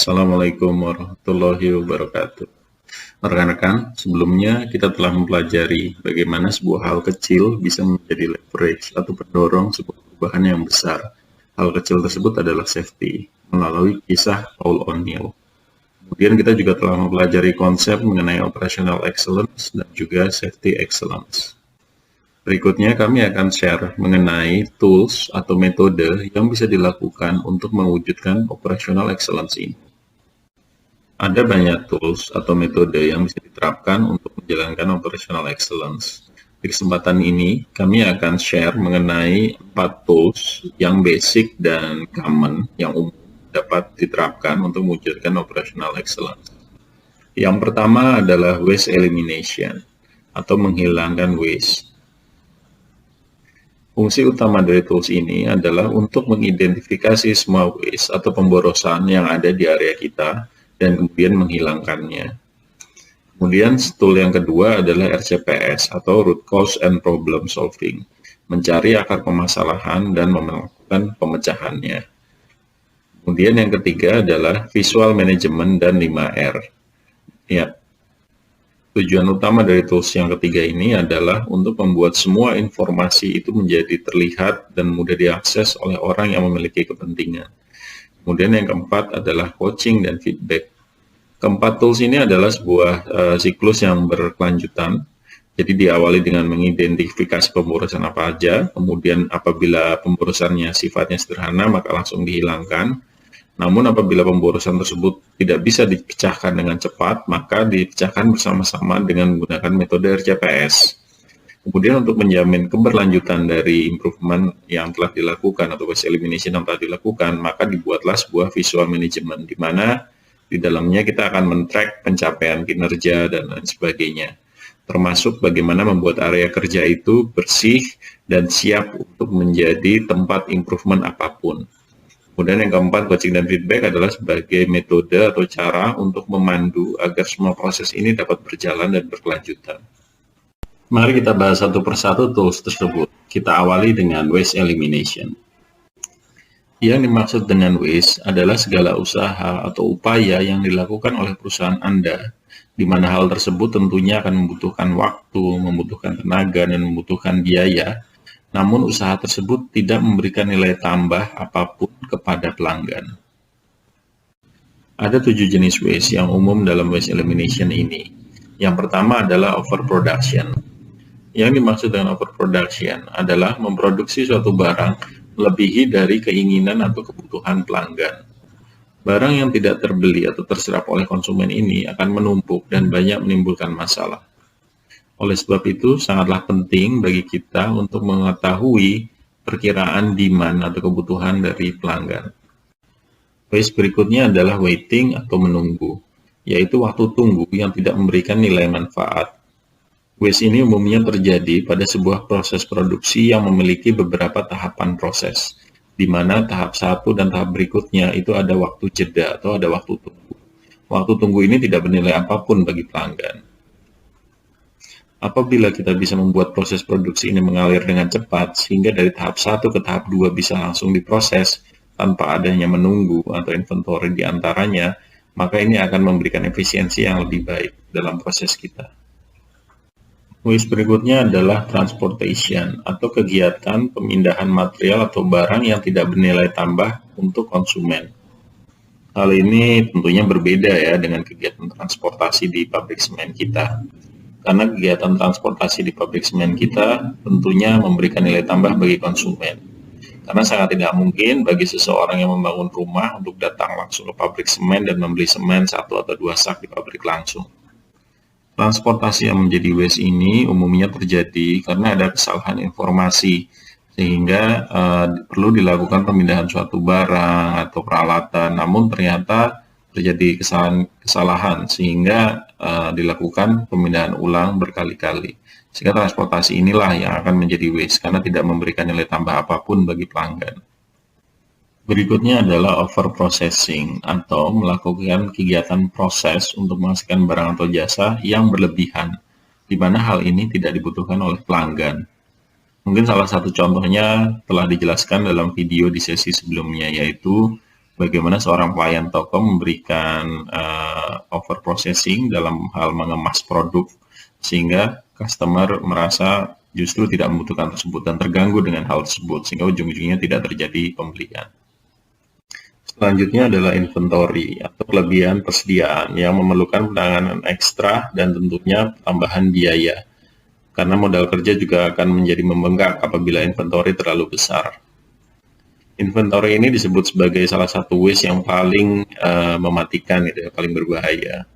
Assalamualaikum warahmatullahi wabarakatuh. Rekan-rekan, sebelumnya kita telah mempelajari bagaimana sebuah hal kecil bisa menjadi leverage atau pendorong sebuah perubahan yang besar. Hal kecil tersebut adalah safety, melalui kisah Paul O'Neill. Kemudian kita juga telah mempelajari konsep mengenai operational excellence dan juga safety excellence. Berikutnya kami akan share mengenai tools atau metode yang bisa dilakukan untuk mewujudkan operational excellence ini. Ada banyak tools atau metode yang bisa diterapkan untuk menjalankan operational excellence. Di kesempatan ini, kami akan share mengenai 4 tools yang basic dan common, yang umum dapat diterapkan untuk mewujudkan operational excellence. Yang pertama adalah waste elimination, atau menghilangkan waste. Fungsi utama dari tools ini adalah untuk mengidentifikasi semua waste atau pemborosan yang ada di area kita dan kemudian menghilangkannya. Kemudian tool yang kedua adalah RCPS atau Root Cause and Problem Solving, mencari akar permasalahan dan melakukan pemecahannya. Kemudian yang ketiga adalah Visual Management dan 5R. Ya. Tujuan utama dari tools yang ketiga ini adalah untuk membuat semua informasi itu menjadi terlihat dan mudah diakses oleh orang yang memiliki kepentingan. Kemudian yang keempat adalah coaching dan feedback. Keempat tools ini adalah sebuah siklus yang berkelanjutan. Jadi diawali dengan mengidentifikasi pemborosan apa aja, kemudian apabila pemborosannya sifatnya sederhana maka langsung dihilangkan. Namun apabila pemborosan tersebut tidak bisa dipecahkan dengan cepat, maka dipecahkan bersama-sama dengan menggunakan metode RCPS. Kemudian untuk menjamin keberlanjutan dari improvement yang telah dilakukan atau waste elimination yang telah dilakukan, maka dibuatlah sebuah visual management, di mana di dalamnya kita akan men-track pencapaian kinerja dan lain sebagainya. Termasuk bagaimana membuat area kerja itu bersih dan siap untuk menjadi tempat improvement apapun. Kemudian yang keempat, coaching dan feedback adalah sebagai metode atau cara untuk memandu agar semua proses ini dapat berjalan dan berkelanjutan. Mari kita bahas satu persatu tools tersebut. Kita awali dengan waste elimination. Yang dimaksud dengan waste adalah segala usaha atau upaya yang dilakukan oleh perusahaan Anda, di mana hal tersebut tentunya akan membutuhkan waktu, membutuhkan tenaga, dan membutuhkan biaya. Namun usaha tersebut tidak memberikan nilai tambah apapun kepada pelanggan. Ada 7 jenis waste yang umum dalam waste elimination ini. Yang pertama adalah overproduction. Yang dimaksud dengan overproduction adalah memproduksi suatu barang melebihi dari keinginan atau kebutuhan pelanggan. Barang yang tidak terbeli atau terserap oleh konsumen ini akan menumpuk dan banyak menimbulkan masalah. Oleh sebab itu, sangatlah penting bagi kita untuk mengetahui perkiraan demand atau kebutuhan dari pelanggan. Waste berikutnya adalah waiting atau menunggu, yaitu waktu tunggu yang tidak memberikan nilai manfaat. Waste ini umumnya terjadi pada sebuah proses produksi yang memiliki beberapa tahapan proses, di mana tahap 1 dan tahap berikutnya itu ada waktu jeda atau ada waktu tunggu. Waktu tunggu ini tidak bernilai apapun bagi pelanggan. Apabila kita bisa membuat proses produksi ini mengalir dengan cepat, sehingga dari tahap 1 ke tahap 2 bisa langsung diproses tanpa adanya menunggu atau inventory di antaranya, maka ini akan memberikan efisiensi yang lebih baik dalam proses kita. Waste berikutnya adalah transportation atau kegiatan pemindahan material atau barang yang tidak bernilai tambah untuk konsumen. Hal ini tentunya berbeda ya dengan kegiatan transportasi di pabrik semen kita. Karena kegiatan transportasi di pabrik semen kita tentunya memberikan nilai tambah bagi konsumen. Karena sangat tidak mungkin bagi seseorang yang membangun rumah untuk datang langsung ke pabrik semen dan membeli semen 1 atau 2 sak di pabrik langsung. Transportasi yang menjadi waste ini umumnya terjadi karena ada kesalahan informasi, sehingga perlu dilakukan pemindahan suatu barang atau peralatan, namun ternyata terjadi kesalahan sehingga dilakukan pemindahan ulang berkali-kali. Sehingga transportasi inilah yang akan menjadi waste karena tidak memberikan nilai tambah apapun bagi pelanggan. Berikutnya adalah overprocessing atau melakukan kegiatan proses untuk menghasilkan barang atau jasa yang berlebihan, di mana hal ini tidak dibutuhkan oleh pelanggan. Mungkin salah satu contohnya telah dijelaskan dalam video di sesi sebelumnya, yaitu bagaimana seorang pelayan toko memberikan over processing dalam hal mengemas produk, sehingga customer merasa justru tidak membutuhkan tersebut dan terganggu dengan hal tersebut, sehingga ujung-ujungnya tidak terjadi pembelian. Selanjutnya adalah inventory atau kelebihan persediaan yang memerlukan penanganan ekstra dan tentunya tambahan biaya, karena modal kerja juga akan menjadi membengkak apabila inventory terlalu besar. Inventory ini disebut sebagai salah satu waste yang paling mematikan, gitu ya, paling berbahaya,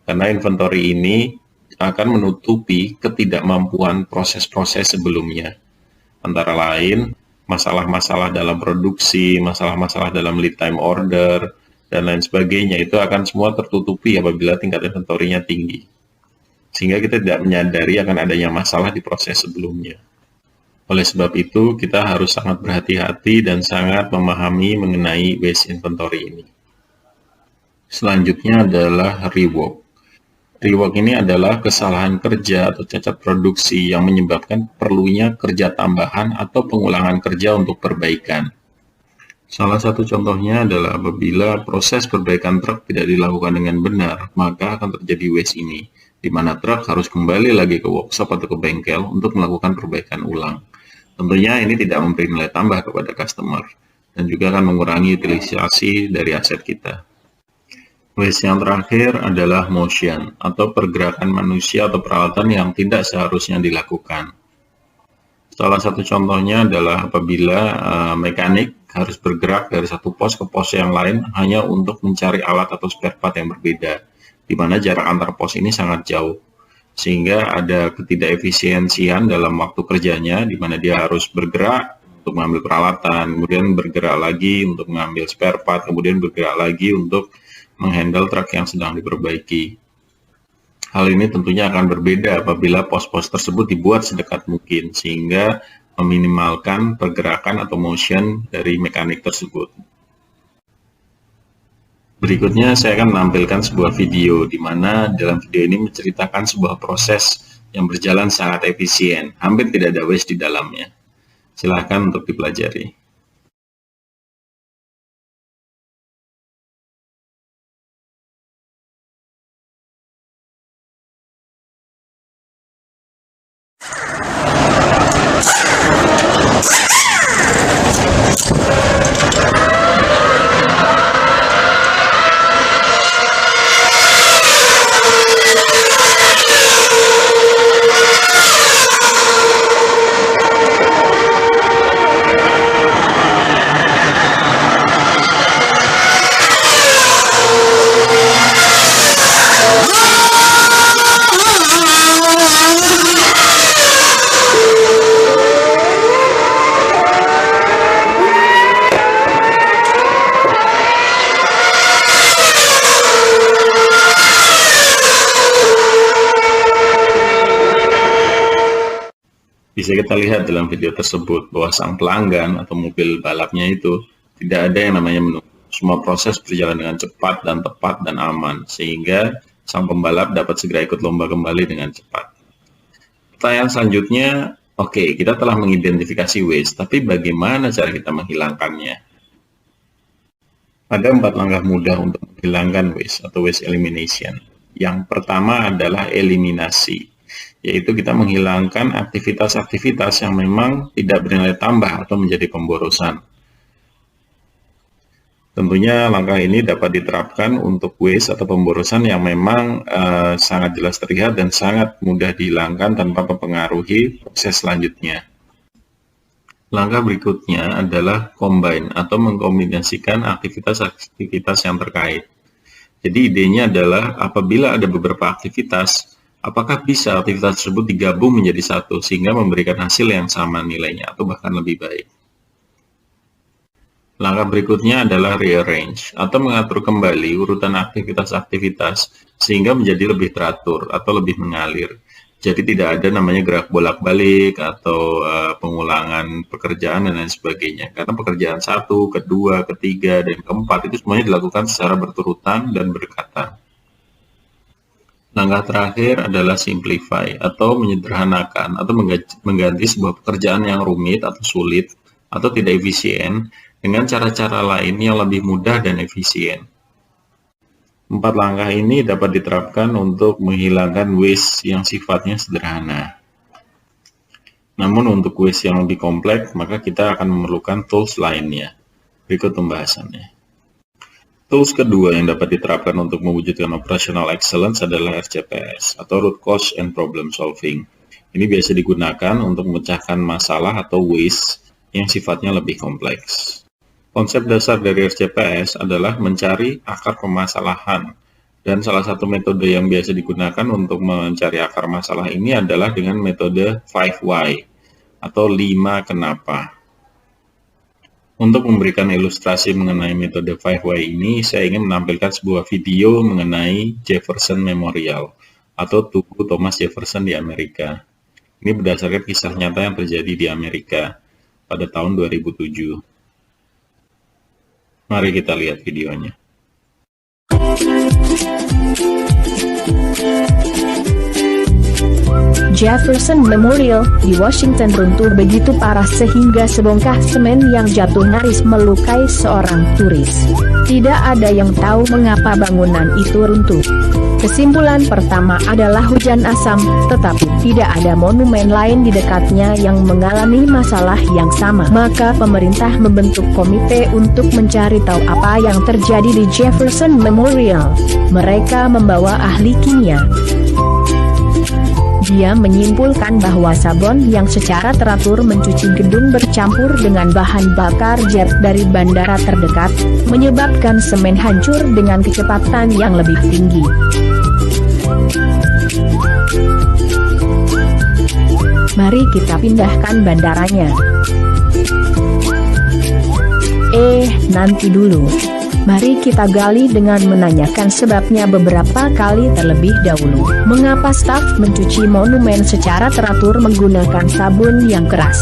karena inventory ini akan menutupi ketidakmampuan proses-proses sebelumnya, antara lain masalah-masalah dalam produksi, masalah-masalah dalam lead time order, dan lain sebagainya. Itu akan semua tertutupi apabila tingkat inventory-nya tinggi, sehingga kita tidak menyadari akan adanya masalah di proses sebelumnya. Oleh sebab itu, kita harus sangat berhati-hati dan sangat memahami mengenai waste inventory ini. Selanjutnya adalah rework. Rework ini adalah kesalahan kerja atau cacat produksi yang menyebabkan perlunya kerja tambahan atau pengulangan kerja untuk perbaikan. Salah satu contohnya adalah apabila proses perbaikan truk tidak dilakukan dengan benar, maka akan terjadi waste ini, di mana truk harus kembali lagi ke workshop atau ke bengkel untuk melakukan perbaikan ulang. Tentunya ini tidak memberi nilai tambah kepada customer, dan juga akan mengurangi utilisasi dari aset kita. Waste yang terakhir adalah motion, atau pergerakan manusia atau peralatan yang tidak seharusnya dilakukan. Salah satu contohnya adalah apabila mekanik harus bergerak dari satu pos ke pos yang lain hanya untuk mencari alat atau spare part yang berbeda, di mana jarak antar pos ini sangat jauh, sehingga ada ketidakefisiensian dalam waktu kerjanya, di mana dia harus bergerak untuk mengambil peralatan, kemudian bergerak lagi untuk mengambil spare part, kemudian bergerak lagi untuk menghandle truk yang sedang diperbaiki. Hal ini tentunya akan berbeda apabila pos-pos tersebut dibuat sedekat mungkin, sehingga meminimalkan pergerakan atau motion dari mekanik tersebut. Berikutnya saya akan menampilkan sebuah video, di mana dalam video ini menceritakan sebuah proses yang berjalan sangat efisien, hampir tidak ada waste di dalamnya. Silahkan untuk dipelajari. Bisa kita lihat dalam video tersebut bahwa sang pelanggan atau mobil balapnya itu tidak ada yang namanya menunggu. Semua proses berjalan dengan cepat dan tepat dan aman, sehingga sang pembalap dapat segera ikut lomba kembali dengan cepat. Pertanyaan selanjutnya, oke, kita telah mengidentifikasi waste, tapi bagaimana cara kita menghilangkannya? Ada 4 langkah mudah untuk menghilangkan waste atau waste elimination. Yang pertama adalah eliminasi, yaitu kita menghilangkan aktivitas-aktivitas yang memang tidak bernilai tambah atau menjadi pemborosan. Tentunya langkah ini dapat diterapkan untuk waste atau pemborosan yang memang sangat jelas terlihat dan sangat mudah dihilangkan tanpa mempengaruhi proses selanjutnya. Langkah berikutnya adalah combine atau mengkombinasikan aktivitas-aktivitas yang terkait. Jadi idenya adalah apabila ada beberapa aktivitas, apakah bisa aktivitas tersebut digabung menjadi satu sehingga memberikan hasil yang sama nilainya atau bahkan lebih baik. Langkah berikutnya adalah rearrange atau mengatur kembali urutan aktivitas-aktivitas sehingga menjadi lebih teratur atau lebih mengalir. Jadi tidak ada namanya gerak bolak-balik atau pengulangan pekerjaan dan lain sebagainya. Karena pekerjaan 1, kedua, ketiga, dan keempat itu semuanya dilakukan secara berturutan dan berdekatan. Langkah terakhir adalah simplify atau menyederhanakan atau mengganti sebuah pekerjaan yang rumit atau sulit atau tidak efisien dengan cara-cara lain yang lebih mudah dan efisien. 4 langkah ini dapat diterapkan untuk menghilangkan waste yang sifatnya sederhana. Namun untuk waste yang lebih kompleks, maka kita akan memerlukan tools lainnya. Berikut pembahasannya. Tools kedua yang dapat diterapkan untuk mewujudkan operational excellence adalah RCPS atau Root Cause and Problem Solving. Ini biasa digunakan untuk memecahkan masalah atau waste yang sifatnya lebih kompleks. Konsep dasar dari RCPS adalah mencari akar permasalahan, dan salah satu metode yang biasa digunakan untuk mencari akar masalah ini adalah dengan metode 5 Why atau 5 kenapa. Untuk memberikan ilustrasi mengenai metode 5 Why ini, saya ingin menampilkan sebuah video mengenai Jefferson Memorial atau Tugu Thomas Jefferson di Amerika. Ini berdasarkan kisah nyata yang terjadi di Amerika pada tahun 2007. Mari kita lihat videonya. Jefferson Memorial di Washington runtuh begitu parah sehingga sebongkah semen yang jatuh nyaris melukai seorang turis. Tidak ada yang tahu mengapa bangunan itu runtuh. Kesimpulan pertama adalah hujan asam, tetapi tidak ada monumen lain di dekatnya yang mengalami masalah yang sama. Maka pemerintah membentuk komite untuk mencari tahu apa yang terjadi di Jefferson Memorial. Mereka membawa ahli kimia. Dia menyimpulkan bahwa sabun yang secara teratur mencuci gedung bercampur dengan bahan bakar jet dari bandara terdekat, menyebabkan semen hancur dengan kecepatan yang lebih tinggi. Mari kita pindahkan bandaranya. Nanti dulu. Mari kita gali dengan menanyakan sebabnya beberapa kali terlebih dahulu. Mengapa staf mencuci monumen secara teratur menggunakan sabun yang keras?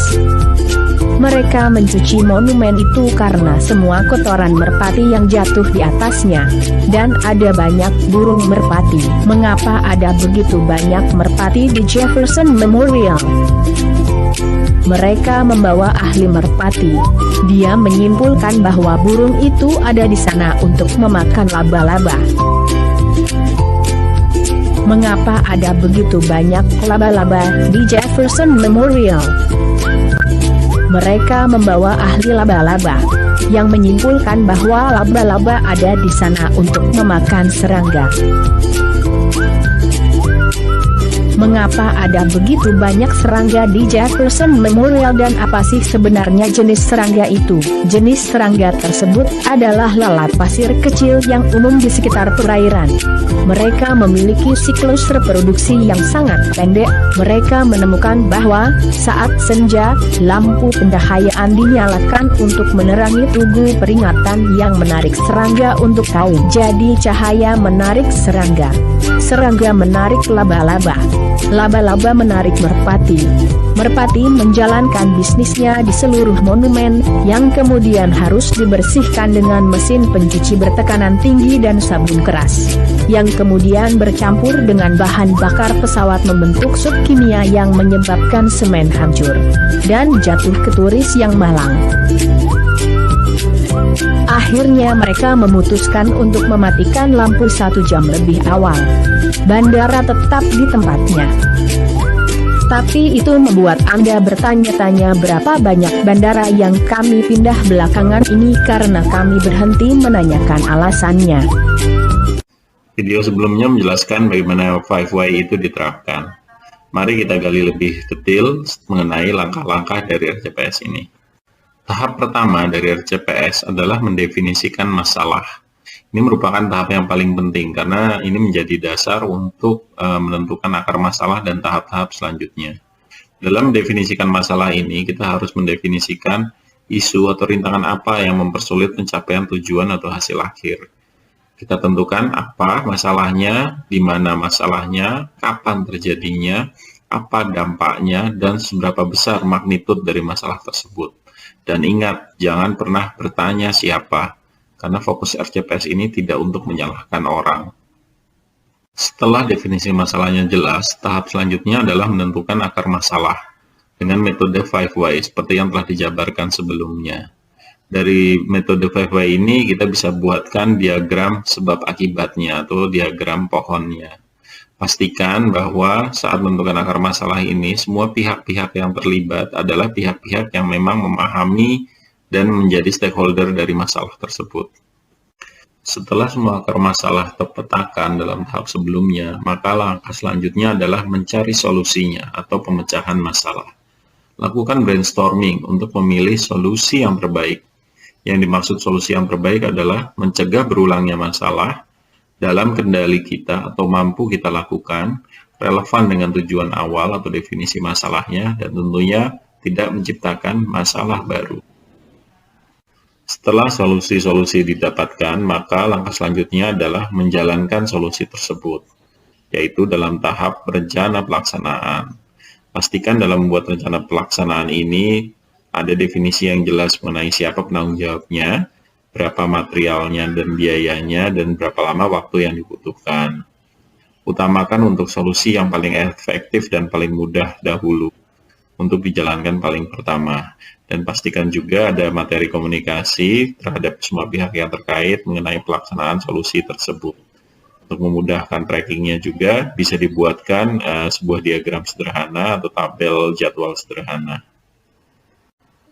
Mereka mencuci monumen itu karena semua kotoran merpati yang jatuh di atasnya, dan ada banyak burung merpati. Mengapa ada begitu banyak merpati di Jefferson Memorial? Mereka membawa ahli merpati. Dia menyimpulkan bahwa burung itu ada di sana untuk memakan laba-laba. Mengapa ada begitu banyak laba-laba di Jefferson Memorial? Mereka membawa ahli laba-laba yang menyimpulkan bahwa laba-laba ada di sana untuk memakan serangga. Mengapa ada begitu banyak serangga di Jefferson Memorial dan apa sih sebenarnya jenis serangga itu? Jenis serangga tersebut adalah lalat pasir kecil yang umum di sekitar perairan. Mereka memiliki siklus reproduksi yang sangat pendek. Mereka menemukan bahwa saat senja, lampu pendahayaan dinyalakan untuk menerangi tugu peringatan yang menarik serangga untuk kawin. Jadi cahaya menarik serangga. Serangga menarik laba-laba. Laba-laba menarik merpati. Merpati menjalankan bisnisnya di seluruh monumen, yang kemudian harus dibersihkan dengan mesin pencuci bertekanan tinggi dan sabun keras, yang kemudian bercampur dengan bahan bakar pesawat membentuk sup kimia yang menyebabkan semen hancur dan jatuh ke turis yang malang. Akhirnya mereka memutuskan untuk mematikan lampu 1 jam lebih awal. Bandara tetap di tempatnya. Tapi itu membuat Anda bertanya-tanya berapa banyak bandara yang kami pindah belakangan ini karena kami berhenti menanyakan alasannya. Video sebelumnya menjelaskan bagaimana 5 Why itu diterapkan. Mari kita gali lebih detail mengenai langkah-langkah dari RCPS ini. Tahap pertama dari RCPS adalah mendefinisikan masalah. Ini merupakan tahap yang paling penting karena ini menjadi dasar untuk menentukan akar masalah dan tahap-tahap selanjutnya. Dalam mendefinisikan masalah ini, kita harus mendefinisikan isu atau rintangan apa yang mempersulit pencapaian tujuan atau hasil akhir. Kita tentukan apa masalahnya, di mana masalahnya, kapan terjadinya, apa dampaknya, dan seberapa besar magnitud dari masalah tersebut. Dan ingat, jangan pernah bertanya siapa, karena fokus RCPS ini tidak untuk menyalahkan orang. Setelah definisi masalahnya jelas, tahap selanjutnya adalah menentukan akar masalah dengan metode 5 Why seperti yang telah dijabarkan sebelumnya. Dari metode 5Y ini kita bisa buatkan diagram sebab akibatnya atau diagram pohonnya. Pastikan bahwa saat menentukan akar masalah ini, semua pihak-pihak yang terlibat adalah pihak-pihak yang memang memahami dan menjadi stakeholder dari masalah tersebut. Setelah semua akar masalah terpetakan dalam tahap sebelumnya, maka langkah selanjutnya adalah mencari solusinya atau pemecahan masalah. Lakukan brainstorming untuk memilih solusi yang terbaik. Yang dimaksud solusi yang terbaik adalah mencegah berulangnya masalah dalam kendali kita atau mampu kita lakukan, relevan dengan tujuan awal atau definisi masalahnya, dan tentunya tidak menciptakan masalah baru. Setelah solusi-solusi didapatkan, maka langkah selanjutnya adalah menjalankan solusi tersebut, yaitu dalam tahap rencana pelaksanaan. Pastikan dalam membuat rencana pelaksanaan ini ada definisi yang jelas mengenai siapa penanggung jawabnya, berapa materialnya dan biayanya, dan berapa lama waktu yang dibutuhkan. Utamakan untuk solusi yang paling efektif dan paling mudah dahulu untuk dijalankan paling pertama. Dan pastikan juga ada materi komunikasi terhadap semua pihak yang terkait mengenai pelaksanaan solusi tersebut. Untuk memudahkan trackingnya juga bisa dibuatkan sebuah diagram sederhana atau tabel jadwal sederhana.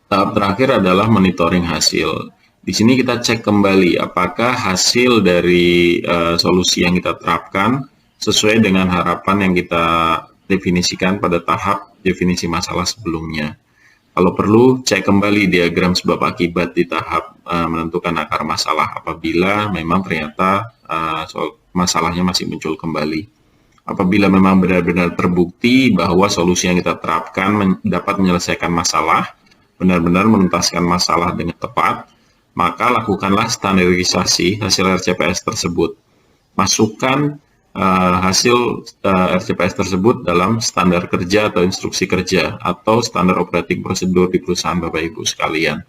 Tahap terakhir adalah monitoring hasil. Di sini kita cek kembali apakah hasil dari solusi yang kita terapkan sesuai dengan harapan yang kita definisikan pada tahap definisi masalah sebelumnya. Kalau perlu, cek kembali diagram sebab akibat di tahap menentukan akar masalah apabila memang ternyata masalahnya masih muncul kembali. Apabila memang benar-benar terbukti bahwa solusi yang kita terapkan dapat menyelesaikan masalah, benar-benar menuntaskan masalah dengan tepat, maka lakukanlah standarisasi hasil RCPS tersebut. Masukkan hasil RCPS tersebut dalam standar kerja atau instruksi kerja atau standar operating prosedur di perusahaan Bapak Ibu sekalian.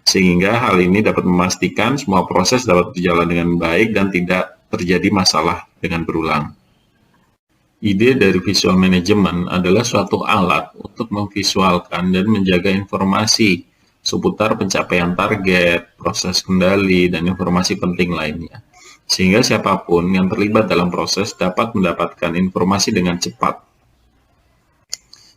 Sehingga hal ini dapat memastikan semua proses dapat berjalan dengan baik dan tidak terjadi masalah dengan berulang. Ide dari visual management adalah suatu alat untuk memvisualkan dan menjaga informasi seputar pencapaian target, proses kendali, dan informasi penting lainnya. Sehingga siapapun yang terlibat dalam proses dapat mendapatkan informasi dengan cepat.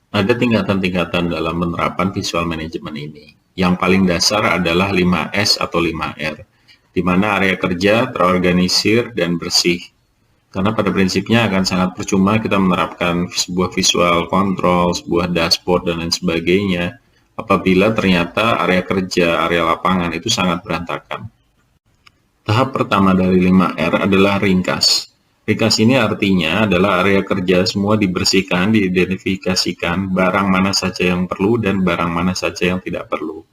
Ada tingkatan-tingkatan dalam penerapan visual management ini. Yang paling dasar adalah 5S atau 5R, di mana area kerja terorganisir dan bersih. Karena pada prinsipnya akan sangat percuma kita menerapkan sebuah visual control, sebuah dashboard, dan lain sebagainya, apabila ternyata area kerja, area lapangan itu sangat berantakan. Tahap pertama dari 5R adalah ringkas. Ringkas ini artinya adalah area kerja semua dibersihkan, diidentifikasikan barang mana saja yang perlu dan barang mana saja yang tidak perlu.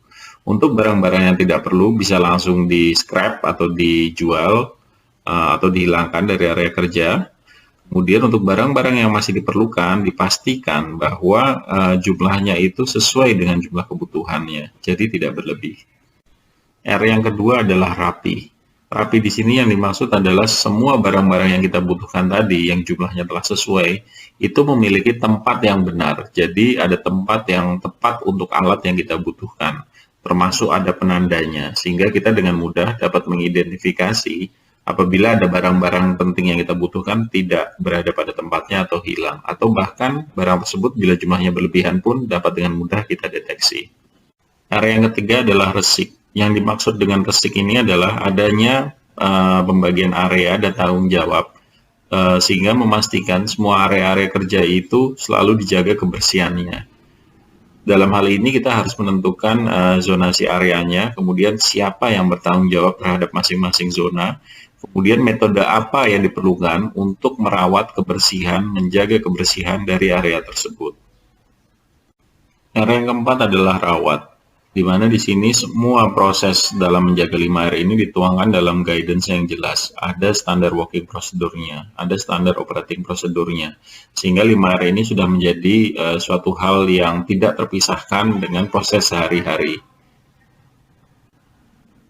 Untuk barang-barang yang tidak perlu bisa langsung di scrap atau dijual atau dihilangkan dari area kerja. Kemudian untuk barang-barang yang masih diperlukan dipastikan bahwa jumlahnya itu sesuai dengan jumlah kebutuhannya, jadi tidak berlebih. R yang kedua adalah rapi. Rapi di sini yang dimaksud adalah semua barang-barang yang kita butuhkan tadi yang jumlahnya telah sesuai itu memiliki tempat yang benar. Jadi ada tempat yang tepat untuk alat yang kita butuhkan, termasuk ada penandanya, sehingga kita dengan mudah dapat mengidentifikasi apabila ada barang-barang penting yang kita butuhkan tidak berada pada tempatnya atau hilang, atau bahkan barang tersebut bila jumlahnya berlebihan pun dapat dengan mudah kita deteksi. Area yang ketiga adalah resik. Yang dimaksud dengan resik ini adalah adanya pembagian area dan tanggung jawab, sehingga memastikan semua area-area kerja itu selalu dijaga kebersihannya. Dalam hal ini kita harus menentukan zonasi areanya, kemudian siapa yang bertanggung jawab terhadap masing-masing zona, kemudian metode apa yang diperlukan untuk merawat kebersihan, menjaga kebersihan dari area tersebut. Area yang keempat adalah rawat, di mana di sini semua proses dalam menjaga 5R ini dituangkan dalam guidance yang jelas. Ada standar working prosedurnya, ada standar operating prosedurnya, sehingga 5R ini sudah menjadi suatu hal yang tidak terpisahkan dengan proses sehari-hari.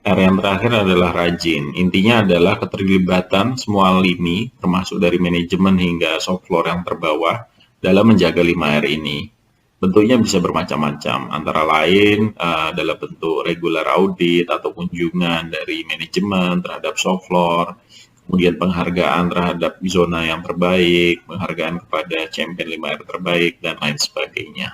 R yang terakhir adalah rajin. Intinya adalah keterlibatan semua lini, termasuk dari manajemen hingga shop floor yang terbawah, dalam menjaga 5R ini. Bentuknya bisa bermacam-macam, antara lain dalam bentuk regular audit atau kunjungan dari manajemen terhadap shop floor, kemudian penghargaan terhadap zona yang terbaik, penghargaan kepada champion 5R terbaik, dan lain sebagainya.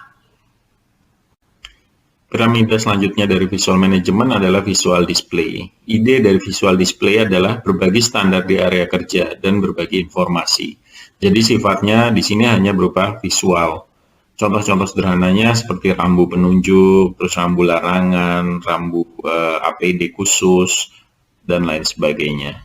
Piramida selanjutnya dari visual management adalah visual display. Ide dari visual display adalah berbagi standar di area kerja dan berbagi informasi. Jadi sifatnya di sini hanya berupa visual. Contoh-contoh sederhananya seperti rambu penunjuk, terus rambu larangan, rambu APD khusus, dan lain sebagainya.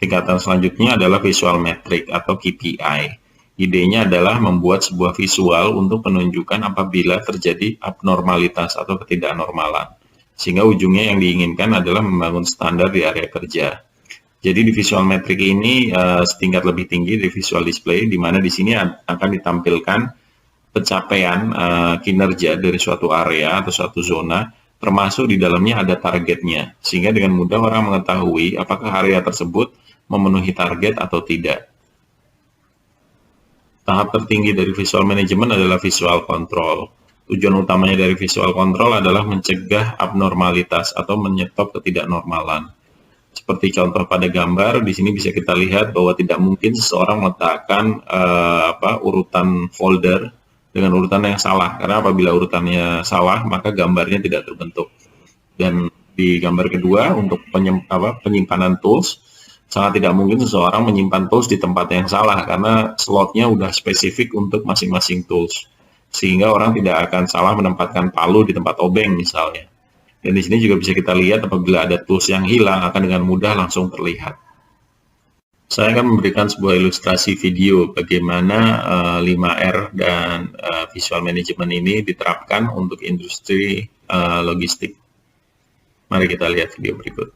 Tingkatan selanjutnya adalah visual metric atau KPI. Idenya adalah membuat sebuah visual untuk menunjukkan apabila terjadi abnormalitas atau ketidaknormalan. Sehingga ujungnya yang diinginkan adalah membangun standar di area kerja. Jadi di visual metric ini setingkat lebih tinggi dari visual display, di mana di sini akan ditampilkan pencapaian kinerja dari suatu area atau suatu zona, termasuk di dalamnya ada targetnya. Sehingga dengan mudah orang mengetahui apakah area tersebut memenuhi target atau tidak. Tahap tertinggi dari visual management adalah visual control. Tujuan utamanya dari visual control adalah mencegah abnormalitas atau menyetop ketidaknormalan. Seperti contoh pada gambar, di sini bisa kita lihat bahwa tidak mungkin seseorang meletakkan urutan folder dengan urutan yang salah, karena apabila urutannya salah, maka gambarnya tidak terbentuk. Dan di gambar kedua, untuk penyimpanan tools, sangat tidak mungkin seseorang menyimpan tools di tempat yang salah karena slotnya udah spesifik untuk masing-masing tools, sehingga orang tidak akan salah menempatkan palu di tempat obeng misalnya. Dan di sini juga bisa kita lihat apabila ada tools yang hilang akan dengan mudah langsung terlihat. Saya akan memberikan sebuah ilustrasi video bagaimana 5R dan visual management ini diterapkan untuk industri logistik. Mari kita lihat video berikut.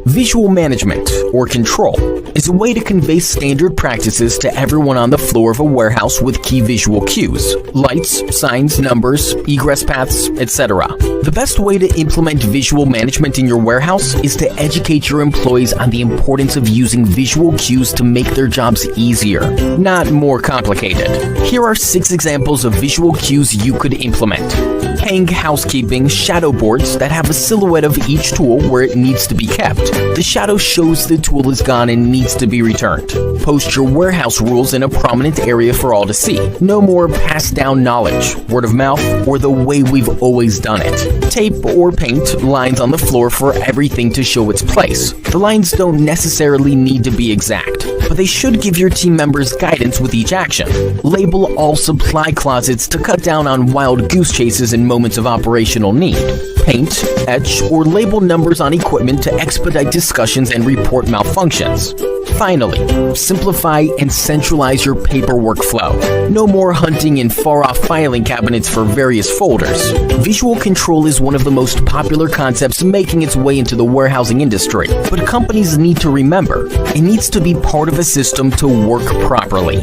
Visual management, or control, is a way to convey standard practices to everyone on the floor of a warehouse with key visual cues, lights, signs, numbers, egress paths, etc. The best way to implement visual management in your warehouse is to educate your employees on the importance of using visual cues to make their jobs easier, not more complicated. Here are 6 examples of visual cues you could implement. Hang housekeeping shadow boards that have a silhouette of each tool where it needs to be kept. The shadow shows the tool is gone and needs to be returned. Post your warehouse rules in a prominent area for all to see. No more passed down knowledge, word of mouth, or the way we've always done it. Tape or paint lines on the floor for everything to show its place. The lines don't necessarily need to be exact, but they should give your team members guidance with each action. Label all supply closets to cut down on wild goose chases in moments of operational need. Paint, etch, or label numbers on equipment to expedite discussions and report malfunctions. Finally, simplify and centralize your paperwork flow. No more hunting in far-off filing cabinets for various folders. Visual control is one of the most popular concepts making its way into the warehousing industry, but companies need to remember, it needs to be part of a system to work properly.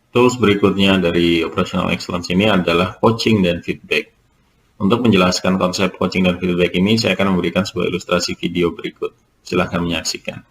Tools berikutnya dari Operational Excellence ini adalah coaching dan feedback. Untuk menjelaskan konsep coaching dan feedback ini, saya akan memberikan sebuah ilustrasi video berikut. Silahkan menyaksikan.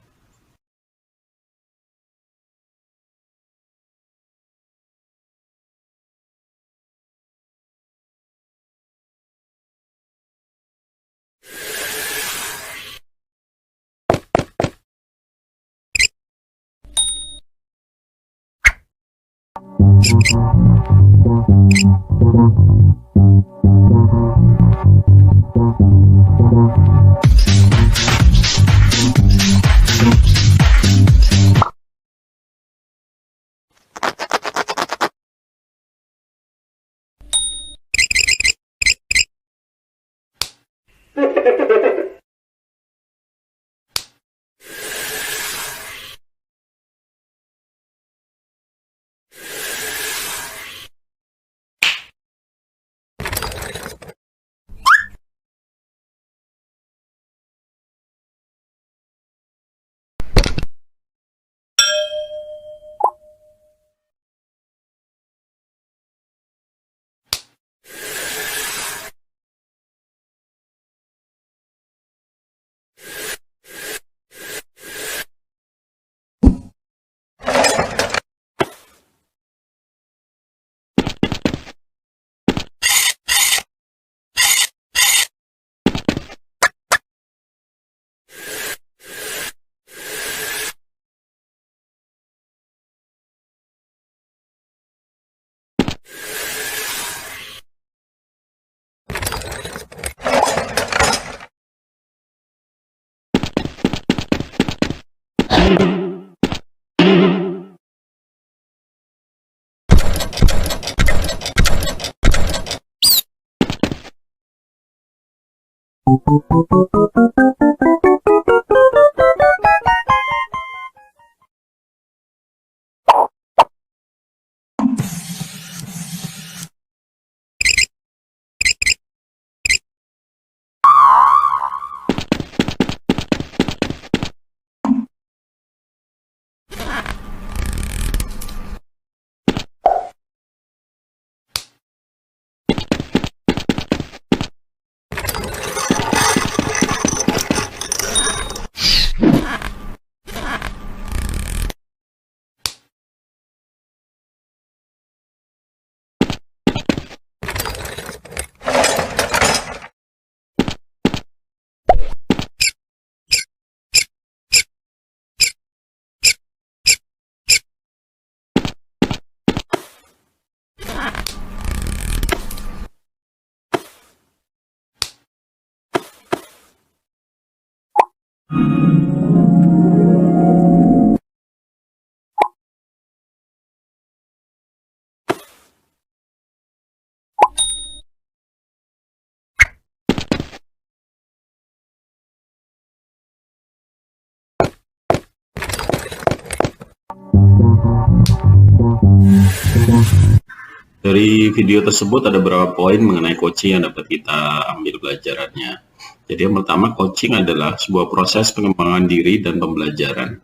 Dari video tersebut ada beberapa poin mengenai coaching yang dapat kita ambil pelajarannya. Jadi yang pertama, coaching adalah sebuah proses pengembangan diri dan pembelajaran.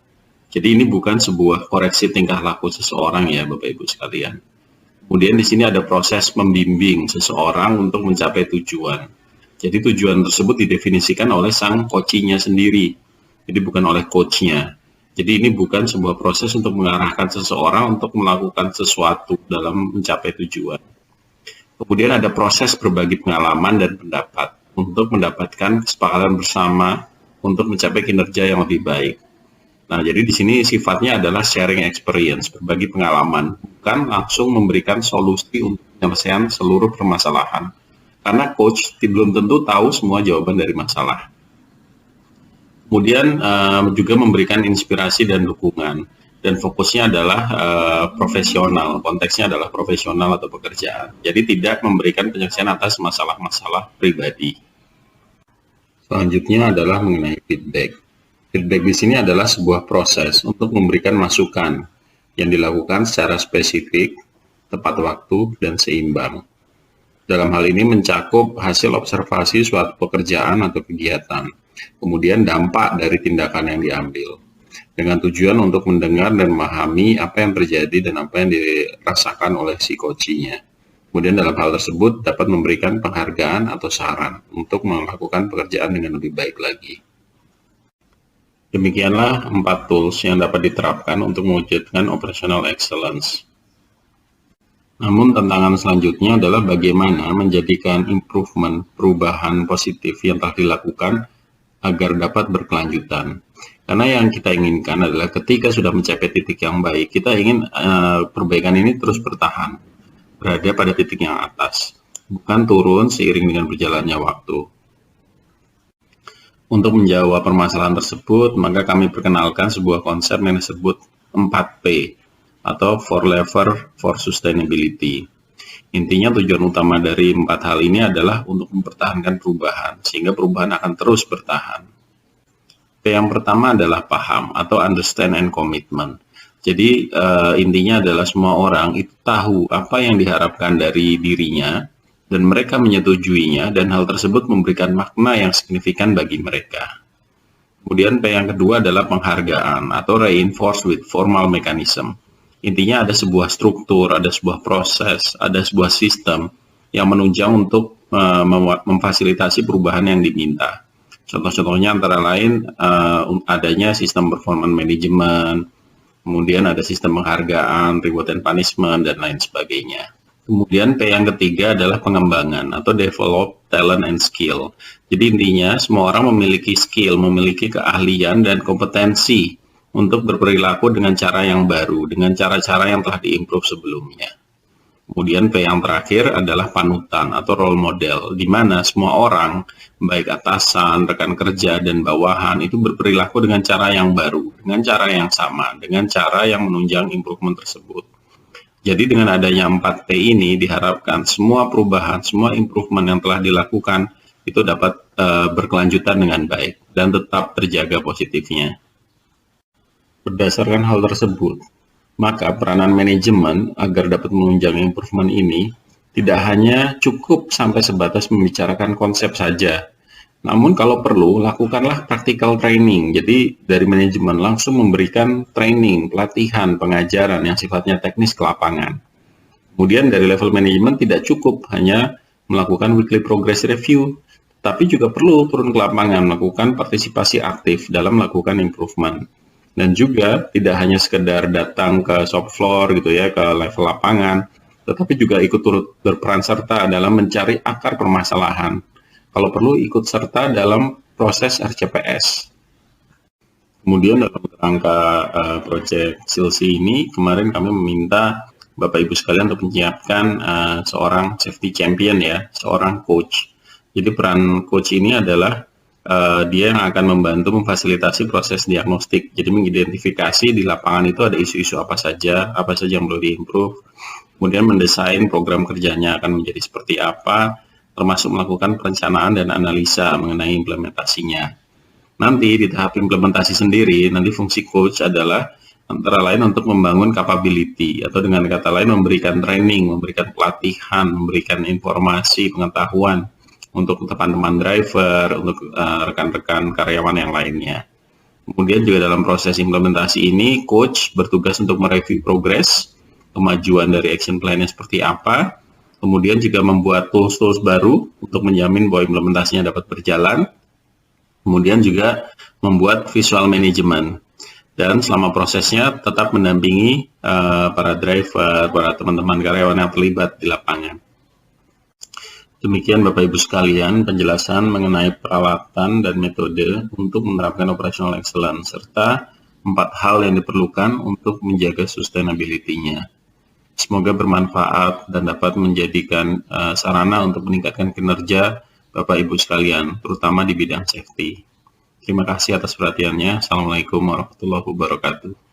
Jadi ini bukan sebuah koreksi tingkah laku seseorang ya Bapak Ibu sekalian. Kemudian di sini ada proses membimbing seseorang untuk mencapai tujuan. Jadi tujuan tersebut didefinisikan oleh sang coachingnya sendiri. Jadi bukan oleh coachnya. Jadi ini bukan sebuah proses untuk mengarahkan seseorang untuk melakukan sesuatu dalam mencapai tujuan. Kemudian ada proses berbagi pengalaman dan pendapat untuk mendapatkan kesepakatan bersama untuk mencapai kinerja yang lebih baik. Nah, jadi di sini sifatnya adalah sharing experience, berbagi pengalaman, bukan langsung memberikan solusi untuk penyelesaian seluruh permasalahan. Karena coach belum tentu tahu semua jawaban dari masalah. Kemudian juga memberikan inspirasi dan dukungan, dan fokusnya adalah profesional, konteksnya adalah profesional atau pekerjaan. Jadi tidak memberikan penyelesaian atas masalah-masalah pribadi. Selanjutnya adalah mengenai feedback. Feedback di sini adalah sebuah proses untuk memberikan masukan yang dilakukan secara spesifik, tepat waktu, dan seimbang. Dalam hal ini mencakup hasil observasi suatu pekerjaan atau kegiatan, kemudian dampak dari tindakan yang diambil, dengan tujuan untuk mendengar dan memahami apa yang terjadi dan apa yang dirasakan oleh si coaching-nya. Kemudian dalam hal tersebut dapat memberikan penghargaan atau saran untuk melakukan pekerjaan dengan lebih baik lagi. Demikianlah 4 tools yang dapat diterapkan untuk mewujudkan operational excellence. Namun tantangan selanjutnya adalah bagaimana menjadikan improvement, perubahan positif yang telah dilakukan agar dapat berkelanjutan. Karena yang kita inginkan adalah ketika sudah mencapai titik yang baik, kita ingin perbaikan ini terus bertahan, berada pada titik yang atas, bukan turun seiring dengan berjalannya waktu. Untuk menjawab permasalahan tersebut, maka kami perkenalkan sebuah konsep yang disebut 4P, atau 4 Lever for Sustainability. Intinya tujuan utama dari 4 hal ini adalah untuk mempertahankan perubahan, sehingga perubahan akan terus bertahan. P yang pertama adalah paham atau understand and commitment. Jadi intinya adalah semua orang itu tahu apa yang diharapkan dari dirinya dan mereka menyetujuinya, dan hal tersebut memberikan makna yang signifikan bagi mereka. Kemudian P yang kedua adalah penghargaan atau reinforce with formal mechanism. Intinya ada sebuah struktur, ada sebuah proses, ada sebuah sistem yang menunjang untuk memfasilitasi perubahan yang diminta. Contoh-contohnya antara lain adanya sistem performance management, kemudian ada sistem penghargaan, reward and punishment, dan lain sebagainya. Kemudian P yang ketiga adalah pengembangan atau develop talent and skill. Jadi intinya semua orang memiliki skill, memiliki keahlian dan kompetensi untuk berperilaku dengan cara yang baru, dengan cara-cara yang telah diimprove sebelumnya. Kemudian P yang terakhir adalah panutan atau role model, di mana semua orang, baik atasan, rekan kerja, dan bawahan itu berperilaku dengan cara yang baru, dengan cara yang sama, dengan cara yang menunjang improvement tersebut. Jadi dengan adanya 4P ini diharapkan semua perubahan, semua improvement yang telah dilakukan itu dapat berkelanjutan dengan baik dan tetap terjaga positifnya. Berdasarkan hal tersebut, maka peranan manajemen agar dapat menunjang improvement ini tidak hanya cukup sampai sebatas membicarakan konsep saja. Namun kalau perlu, lakukanlah practical training. Jadi dari manajemen langsung memberikan training, pelatihan, pengajaran yang sifatnya teknis ke lapangan. Kemudian dari level manajemen tidak cukup hanya melakukan weekly progress review, tapi juga perlu turun ke lapangan, melakukan partisipasi aktif dalam melakukan improvement. Dan juga tidak hanya sekedar datang ke shop floor gitu ya, ke level lapangan, tetapi juga ikut turut berperan serta dalam mencari akar permasalahan. Kalau perlu ikut serta dalam proses RCPS. Kemudian dalam kerangka proyek SILSI ini, kemarin kami meminta Bapak Ibu sekalian untuk menyiapkan seorang safety champion ya, seorang coach. Jadi peran coach ini adalah dia yang akan membantu memfasilitasi proses diagnostik. Jadi mengidentifikasi di lapangan itu ada isu-isu apa saja yang perlu diimprove. Kemudian mendesain program kerjanya akan menjadi seperti apa, termasuk melakukan perencanaan dan analisa mengenai implementasinya. Nanti di tahap implementasi sendiri, nanti fungsi coach adalah antara lain untuk membangun capability, atau dengan kata lain memberikan training, memberikan pelatihan, memberikan informasi, pengetahuan untuk teman-teman driver, untuk rekan-rekan karyawan yang lainnya. Kemudian juga dalam proses implementasi ini, coach bertugas untuk mereview progres, kemajuan dari action plan-nya seperti apa, kemudian juga membuat tools-tools baru untuk menjamin bahwa implementasinya dapat berjalan, kemudian juga membuat visual management, dan selama prosesnya tetap mendampingi para driver, para teman-teman karyawan yang terlibat di lapangan. Demikian Bapak Ibu sekalian penjelasan mengenai peralatan dan metode untuk menerapkan operational excellence, serta 4 hal yang diperlukan untuk menjaga sustainability-nya. Semoga bermanfaat dan dapat menjadikan sarana untuk meningkatkan kinerja Bapak Ibu sekalian, terutama di bidang safety. Terima kasih atas perhatiannya. Assalamualaikum warahmatullahi wabarakatuh.